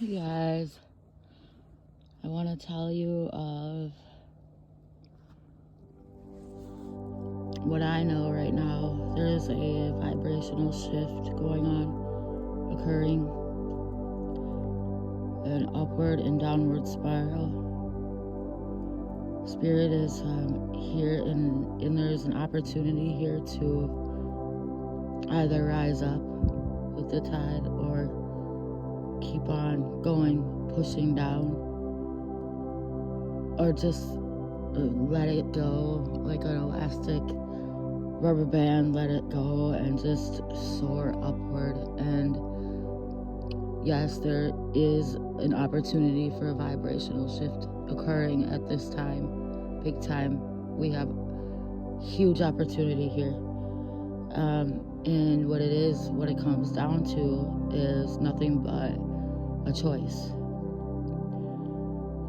Hey guys, I want to tell you of what I know right now. There is a vibrational shift going on, occurring, an upward and downward spiral. Spirit is here, and there's an opportunity here to either rise up with the tide or keep on going, pushing down, or just let it go like an elastic rubber band, let it go and just soar upward. And yes, there is an opportunity for a vibrational shift occurring at this time, big time. We have huge opportunity here. And what it comes down to is nothing but a choice.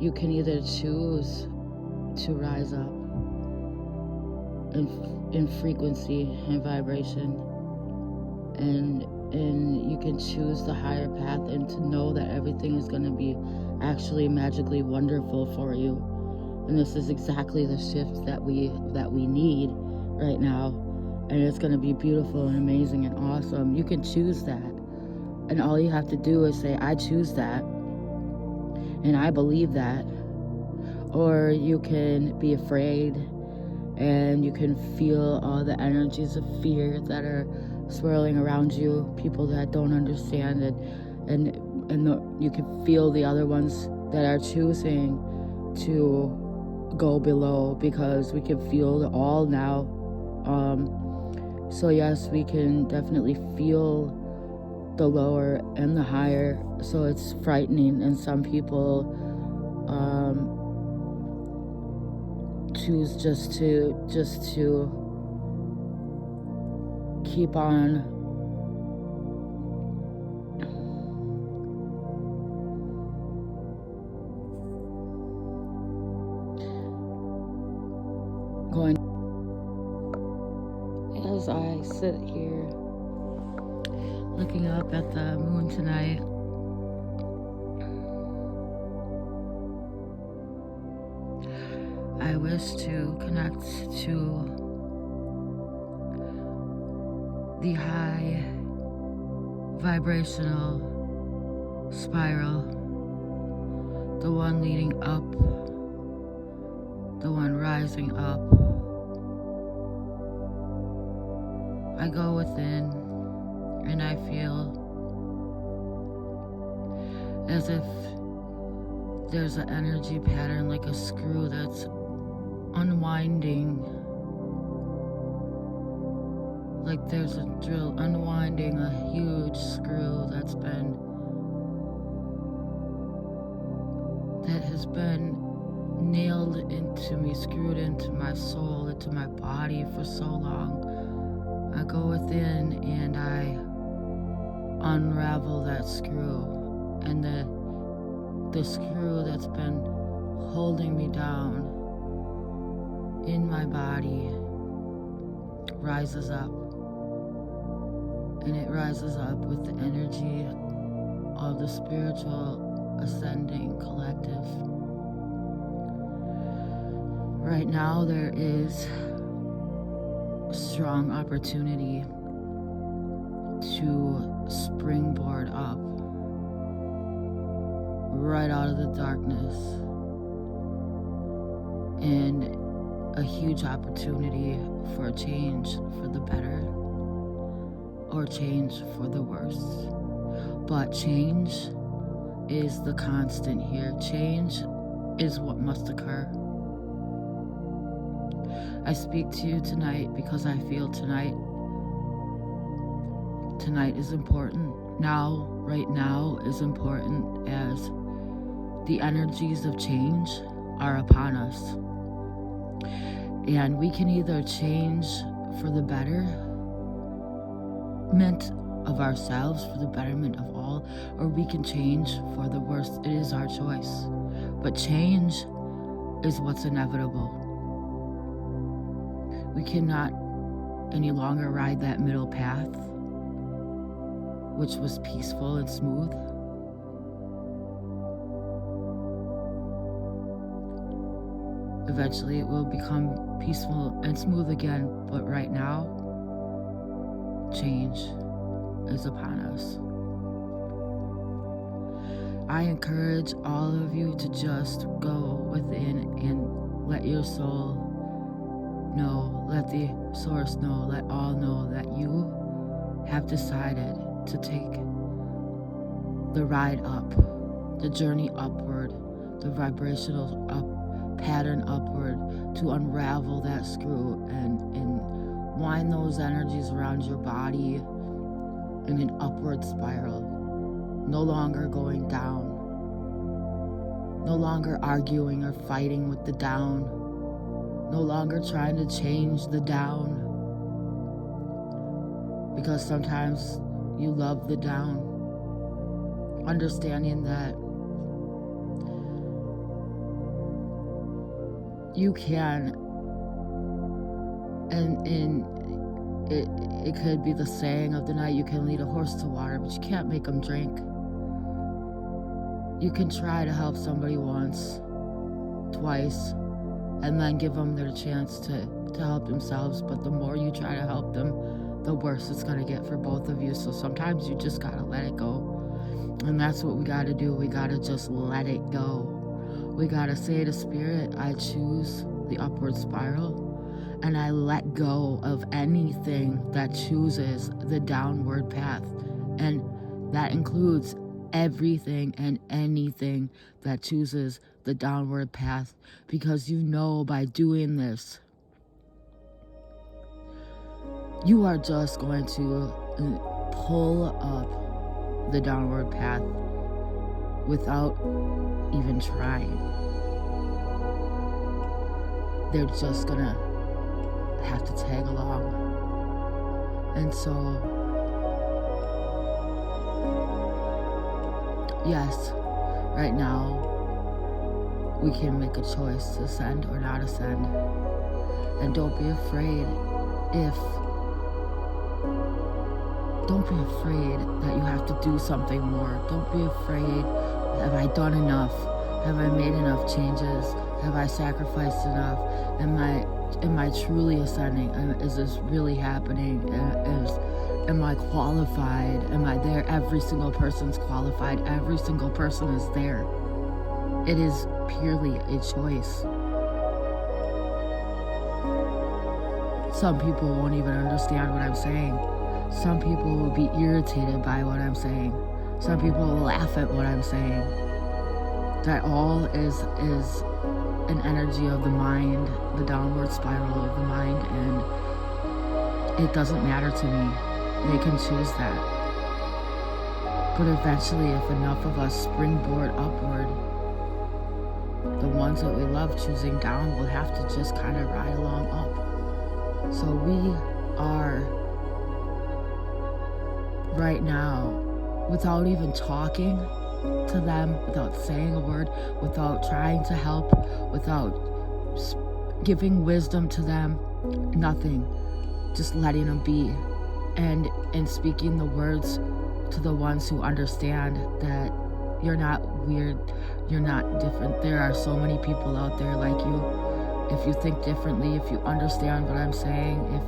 You can either choose to rise up in frequency and vibration, and you can choose the higher path and to know that everything is going to be actually magically wonderful for you. And this is exactly the shift that we need right now, and it's going to be beautiful and amazing and awesome. You can choose that, and all you have to do is say, I choose that and I believe that. Or you can be afraid, and you can feel all the energies of fear that are swirling around you, people that don't understand, and you can feel the other ones that are choosing to go below, because we can feel it all now. So yes, we can definitely feel the lower and the higher, so it's frightening, and some people choose just to keep on going. As I sit here looking up at the moon tonight, I wish to connect to the high vibrational spiral, the one leading up, the one rising up. I go within and I feel as if there's an energy pattern, like a screw that's unwinding, like there's a drill unwinding a huge screw that has been nailed into me, screwed into my soul, into my body for so long. I go within and I unravel that screw, and the screw that's been holding me down in my body rises up, and it rises up with the energy of the spiritual ascending collective. Right now there is strong opportunity to springboard up right out of the darkness, and a huge opportunity for a change for the better or change for the worse. But change is the constant here. Change is what must occur. I speak to you tonight because I feel tonight is important. Right now is important, as the energies of change are upon us. And we can either change for the betterment of ourselves, for the betterment of all, or we can change for the worse. It is our choice. But change is what's inevitable. We cannot any longer ride that middle path, which was peaceful and smooth. Eventually it will become peaceful and smooth again, but right now, change is upon us. I encourage all of you to just go within and let your soul know, let the source know, let all know that you have decided to take the ride up, the journey upward, the vibrational pattern upward, to unravel that screw and wind those energies around your body in an upward spiral. No longer going down, no longer arguing or fighting with the down, no longer trying to change the down, because sometimes you love the down. Understanding that you can, and it could be the saying of the night, you can lead a horse to water, but you can't make them drink. You can try to help somebody once, twice, and then give them their chance to help themselves. But the more you try to help them, the worse it's going to get for both of you. So sometimes you just got to let it go. And that's what we got to do. We got to just let it go. We got to say to Spirit, I choose the upward spiral, and I let go of anything that chooses the downward path. And that includes everything and anything that chooses the downward path, because you know by doing this, you are just going to pull up the downward path without even trying. They're just gonna have to tag along. And so, yes, right now we can make a choice to ascend or not ascend. And don't be afraid that you have to do something more. Don't be afraid, have I done enough? Have I made enough changes? Have I sacrificed enough? Am I truly ascending? Is this really happening? Am I qualified? Am I there? Every single person's qualified. Every single person is there. It is purely a choice. Some people won't even understand what I'm saying. Some people will be irritated by what I'm saying. Some people will laugh at what I'm saying. That all is an energy of the mind, the downward spiral of the mind, and it doesn't matter to me. They can choose that. But eventually, if enough of us springboard upward, the ones that we love choosing down will have to just kind of ride along up. So we are right now, without even talking to them, without saying a word, without trying to help, without giving wisdom to them, nothing, just letting them be, and speaking the words to the ones who understand that you're not weird, you're not different. There are so many people out there like you. If you think differently, if you understand what I'm saying,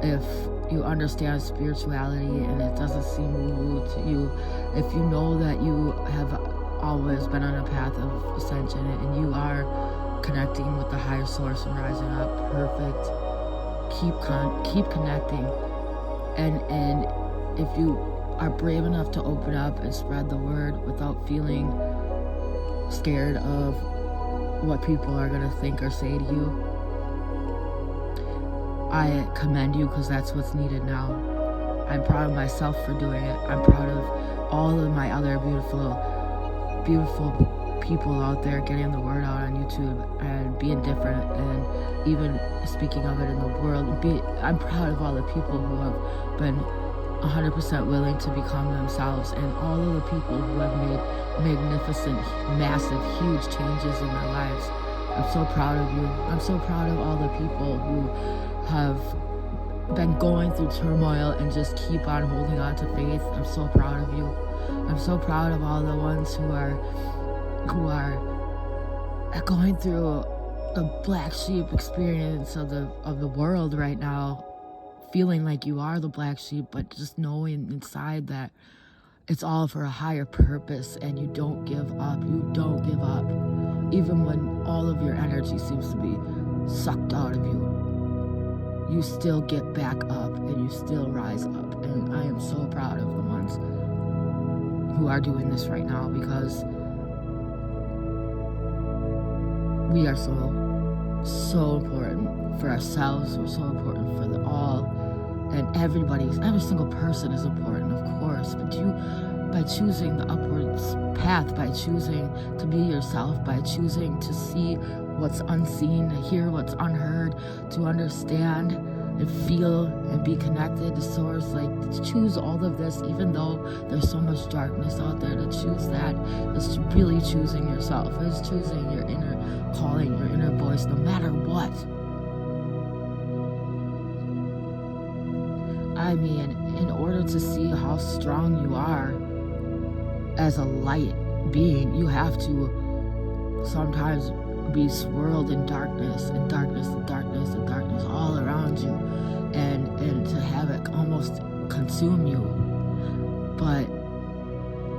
if you understand spirituality and it doesn't seem woo to you, if you know that you have always been on a path of ascension and you are connecting with the higher source and rising up, perfect. Keep connecting, and if you are brave enough to open up and spread the word without feeling scared of what people are going to think or say to you, I commend you, because that's what's needed now. I'm proud of myself for doing it. I'm proud of all of my other beautiful people out there getting the word out on YouTube and being different and even speaking of it in the world. I'm proud of all the people who have been 100% willing to become themselves, and all of the people who have made magnificent, massive, huge changes in their lives. I'm so proud of you. I'm so proud of all the people who have been going through turmoil and just keep on holding on to faith. I'm so proud of you. I'm so proud of all the ones who are going through the black sheep experience of the world right now, feeling like you are the black sheep, but just knowing inside that it's all for a higher purpose, and you don't give up. You don't give up. Even when all of your energy seems to be sucked out of you, you still get back up and you still rise up. And I am so proud of the ones who are doing this right now, because we are so important for ourselves. We're so important for the all, and every single person is important, of course, but by choosing the upwards path, by choosing to be yourself, by choosing to see what's unseen, to hear what's unheard, to understand and feel and be connected to source, like to choose all of this, even though there's so much darkness out there, to choose that is really choosing yourself, is choosing your inner calling, your inner voice, no matter what. I mean, in order to see how strong you are as a light being, you have to sometimes be swirled in darkness and darkness and darkness and darkness all around you, and to have it almost consume you. But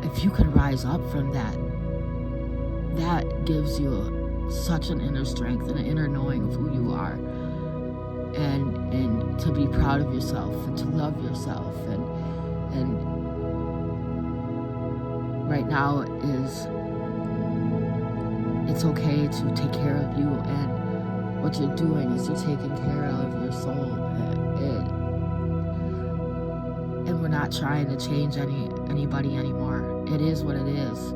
if you can rise up from that, that gives you such an inner strength and an inner knowing of who you are, and to be proud of yourself and to love yourself, and right now it's okay to take care of you, and what you're doing is you're taking care of your soul, and we're not trying to change anybody anymore. It is what it is.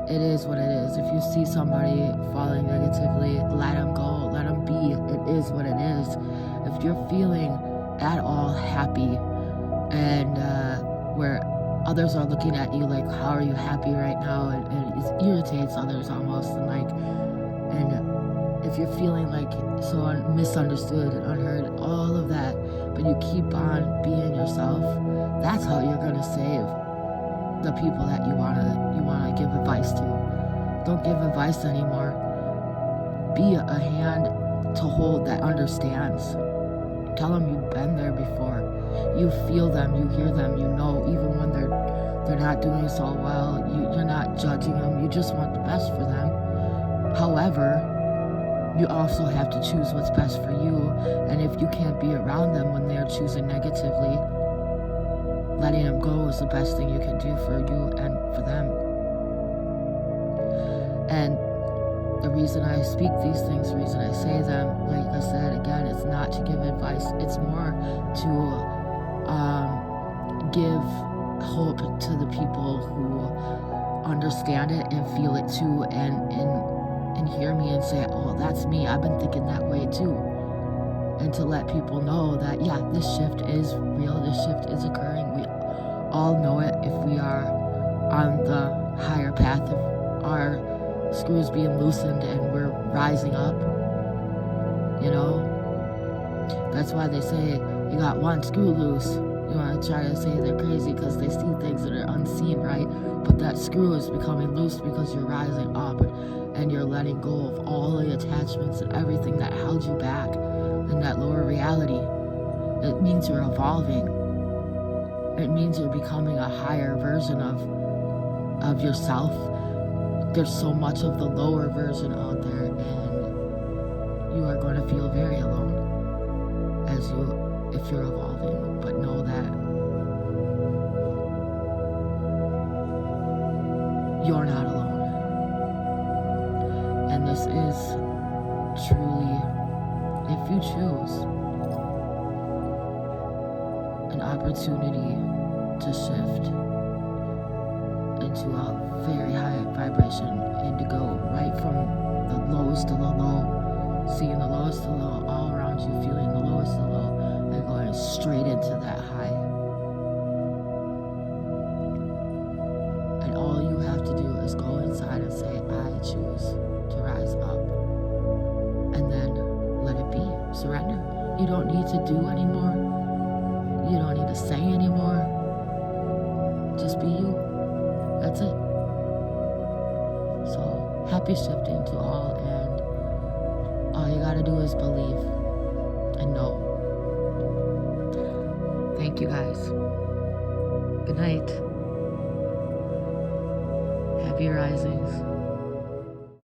It is what it is. If you see somebody falling negatively, let them go, let them be. It is what it is. If you're feeling at all happy, and where others are looking at you like, how are you happy right now? And it irritates others almost, and if you're feeling like so misunderstood and unheard, all of that, but you keep on being yourself, that's how you're gonna save the people that you wanna give advice to. Don't give advice anymore. Be a hand to hold that understands. Tell them you've been there before. You feel them, you hear them, you know, even when they're not doing so well, you're not judging them, you just want the best for them. However, you also have to choose what's best for you, and if you can't be around them when they're choosing negatively, letting them go is the best thing you can do for you and for them. And the reason I speak these things, the reason I say them, like I said again, it's not to give advice. It's more to give hope to the people who understand it and feel it too, and hear me and say, oh, that's me. I've been thinking that way too. And to let people know that, yeah, this shift is real. This shift is occurring. We all know it if we are on the higher path of our screws being loosened and we're rising up. You know, that's why they say you got one screw loose. You want to try to say they're crazy because they see things that are unseen, right? But that screw is becoming loose because you're rising up and you're letting go of all the attachments and everything that held you back in that lower reality. It means you're evolving. It means you're becoming a higher version of yourself. There's so much of the lower version out there, and you are going to feel very alone if you're evolving. But know that you're not alone. And this is truly, if you choose, an opportunity to shift into a very high vibration and to go right from the lowest to the low, seeing the lowest to the low all around you, feeling the lowest to the low, and going straight into that high. And all you have to do is go inside and say, I choose to rise up. And then let it be. Surrender. You don't need to do anymore. You don't need to say anymore. Just be you. That's it. So happy shifting to all, and All you gotta do is believe and know. Thank you guys. Good night. Happy risings.